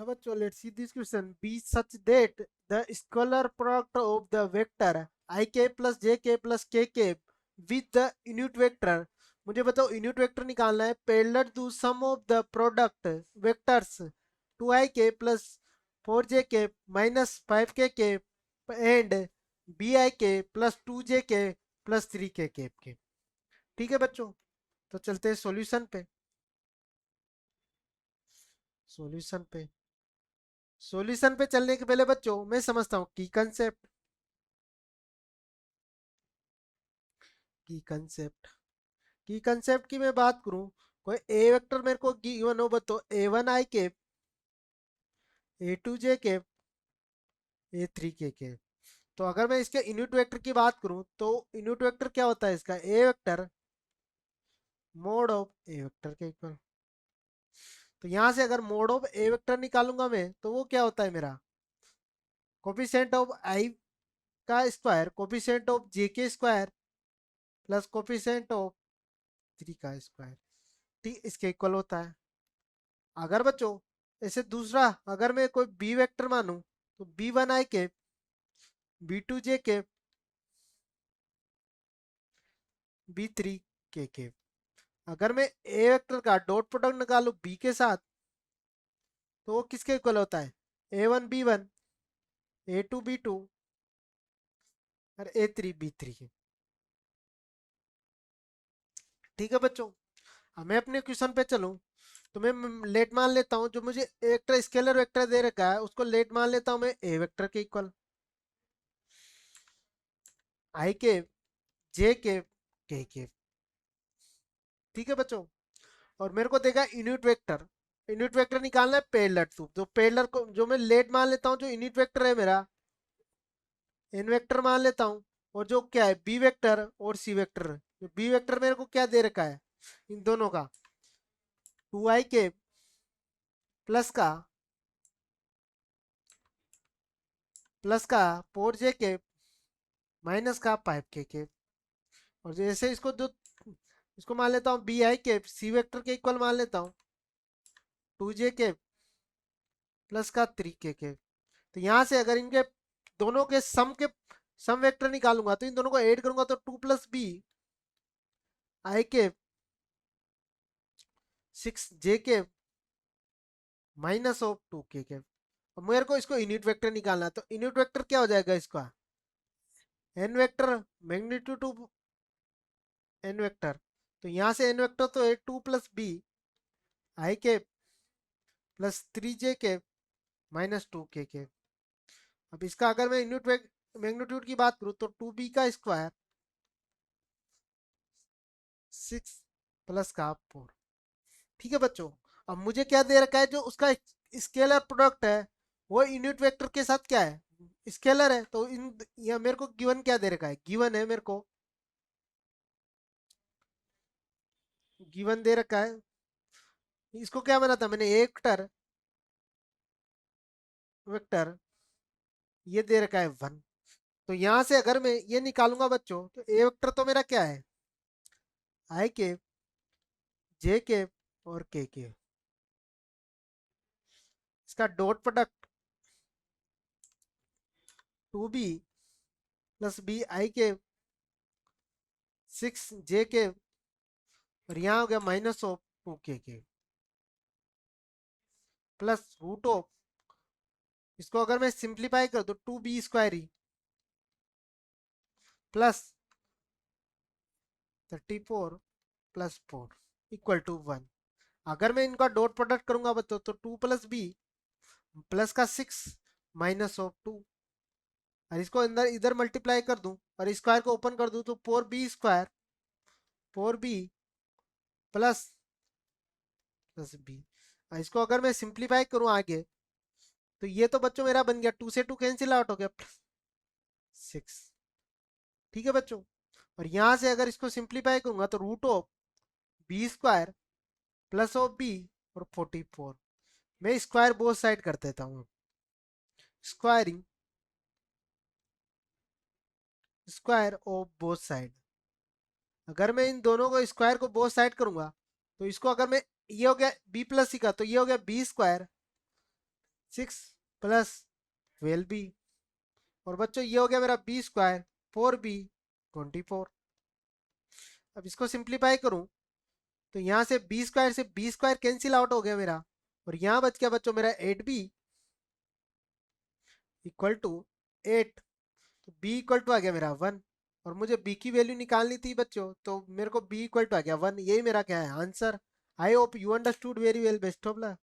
Now, bachcho, let's see this question. Be such that the scalar product of the vector ik plus jk plus kk with the unit vector. मुझे बताओ unit vector निकालना है parallel to sum of the product vectors 2ik plus 4jk minus 5kk and bik plus 2jk plus 3kk के। ठीक है बच्चों, तो चलते हैं सॉल्यूशन पे। सॉल्यूशन पे सॉल्यूशन पे चलने के पहले बच्चों मैं समझता हूँ की कंसेप्ट की मैं बात करूं। कोई ए वेक्टर मेरे को गिवन हो बताओ a1 i के a2 j के a3 के। तो अगर मैं इसके यूनिट वेक्टर की बात करूं तो यूनिट वेक्टर क्या होता है इसका a vector mod of a vector के इक्वल। तो यहां से अगर मोड ऑफ ए वेक्टर निकालूंगा मैं तो वो क्या होता है मेरा कोफिशिएंट ऑफ आई का स्क्वायर कोफिशिएंट ऑफ जे के स्क्वायर प्लस कोफिशिएंट ऑफ 3 का स्क्वायर। ठीक, इसके इक्वल होता है। अगर बच्चों ऐसे दूसरा अगर मैं कोई बी वेक्टर मानूं तो b1 i के b2 j के b3 के। अगर मैं ए वेक्टर का डॉट प्रोडक्ट निकालूं बी के साथ तो वो किसके इक्वल होता है a1 b1 a2 b2 और a3 b3 के। ठीक है बच्चों, अब मैं अपने क्वेश्चन पे चलूं तो मैं लेट मान लेता हूं जो मुझे वेक्टर स्केलर वेक्टर दे रखा है उसको लेट मान लेता हूं मैं ए वेक्टर के इक्वल आई के जे के। ठीक है बच्चों, और मेरे को देगा यूनिट वेक्टर निकालना है पैरेलल टू। तो पैरेलल को जो मैं लेट मान लेता हूँ जो यूनिट वेक्टर है मेरा एन वेक्टर मान लेता हूँ। और जो क्या है बी वेक्टर और सी वेक्टर, बी वेक्टर मेरे को क्या दे रखा है इन दोनों का 2i के प्लस का 4j के माइनस का 5k के। और जैसे इसको मान लेता हूँ बी आई के सी वेक्टर के इक्वल मान लेता हूँ 2j के प्लस का 3k के। तो यहाँ से अगर इनके दोनों के सम वेक्टर निकालूंगा तो इन दोनों को ऐड करूंगा तो 2 + b i के 6j के माइनस ऑफ 2k के। अब मेरे को इसको यूनिट वेक्टर निकालना है तो यूनिट वेक्टर क्या हो जाएगा इसका an vector magnitude of an vector. तो यहाँ से एन वेक्टर तो है 2 + b i के प्लस 3j के माइनस 2k के। अब इसका अगर मैं यूनिट मैग्नीट्यूड की बात करूँ तो 2b का स्क्वायर 6 प्लस का 4। ठीक है बच्चों, अब मुझे क्या दे रखा है जो उसका स्केलर प्रोडक्ट है वो यूनिट वेक्टर के साथ क्या है स्केलर है। तो इन या मेरे को गिवन क्या दे रखा है गिवन है मेरे को गिवन दे रखा है। इसको क्या बना था मैंने एक वेक्टर ये दे रखा है 1। तो यहां से अगर मैं ये निकालूंगा बच्चों तो ए वेक्टर तो मेरा क्या है आई के जे के और के। इसका dot product 2b + b i के 6j के और यहाँ हो गया माइनस ऑफ 2k के प्लस रूट ऑफ इसको अगर मैं सिंप्लीफाई कर दूं 2b² ही प्लस 34 + 4 = 1। अगर मैं इनका डॉट प्रोडक्ट करूंगा बच्चों तो 2 + b प्लस का 6 माइनस ऑफ 2 और इसको अंदर इधर मल्टीप्लाई कर दूं और स्क्वायर को ओपन कर दूं तो 4b² 4b प्लस b। इसको अगर मैं सिंप्लीफाई करूं आगे तो ये तो बच्चों मेरा बन गया 2 से 2 कैंसिल आउट हो गया 6। ठीक है बच्चों, और यहां से अगर इसको सिंप्लीफाई करूंगा तो √b² प्लस ऑफ b और 44। मैं स्क्वायर बोथ साइड कर देता हूँ squaring square of both side. अगर मैं इन दोनों को स्क्वायर को बोथ साइड करूंगा तो इसको अगर मैं ये हो गया b + c का तो ये हो गया b² 6 प्लस 12b। और बच्चों ये हो गया मेरा बी स्क्वायर 4b 24। अब इसको सिंप्लीफाई करूं तो यहाँ से बी स्क्वायर कैंसिल आउट हो गया मेरा, और यहाँ बच गया बच्चों मेरा 8b इक्वल टू 8। तो b इक्वल टू आ गया मेरा 1, और मुझे b की वैल्यू निकालनी थी बच्चों, तो मेरे को b इक्वल टू आ गया 1। यही मेरा क्या है answer. I hope you understood very well. Best of luck.